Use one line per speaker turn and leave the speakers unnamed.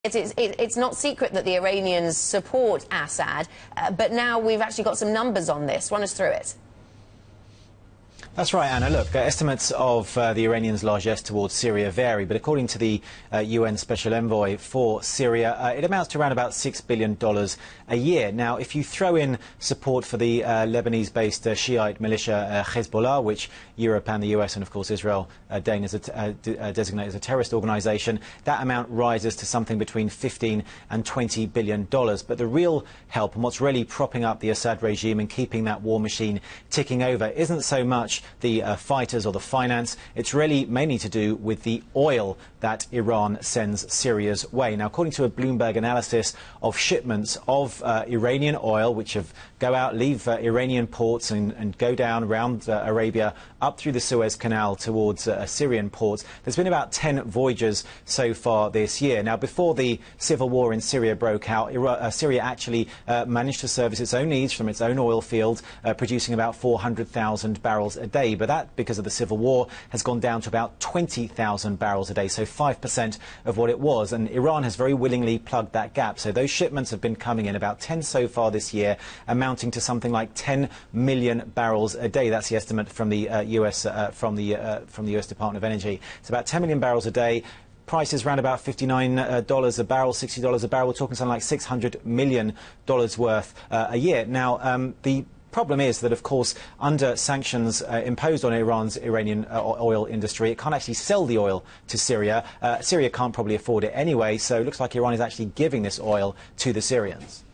It's not secret that the Iranians support Assad, but now we've actually got some numbers on this. Run us through it.
That's right, Anna. Look, estimates of the Iranians' largesse towards Syria vary, but according to the UN Special Envoy for Syria, it amounts to around about $6 billion a year. Now, if you throw in support for the Lebanese-based Shiite militia Hezbollah, which Europe and the US and, of course, Israel designate as a terrorist organisation, that amount rises to something between $15 and $20 billion. But the real help and what's really propping up the Assad regime and keeping that war machine ticking over isn't so much the fighters or the finance. It's really mainly to do with the oil that Iran sends Syria's way. Now, according to a Bloomberg analysis of shipments of Iranian oil, which leave Iranian ports and go down around Arabia up through the Suez Canal towards Syrian ports, there's been about 10 voyages so far this year. Now, before the civil war in Syria broke out, Syria actually managed to service its own needs from its own oil fields, producing about 400,000 barrels a day. But that, because of the civil war, has gone down to about 20,000 barrels a day, so 5% of what it was. And Iran has very willingly plugged that gap. So those shipments have been coming in, about 10 so far this year, amounting to something like 10 million barrels a day. That's the estimate from the US Department of Energy. It's about 10 million barrels a day. Prices around about $59 a barrel, $60 a barrel. We're talking something like $600 million worth a year. Now, the problem is that, of course, under sanctions imposed on Iran's Iranian oil industry, it can't actually sell the oil to Syria. Syria can't probably afford it anyway, so it looks like Iran is actually giving this oil to the Syrians.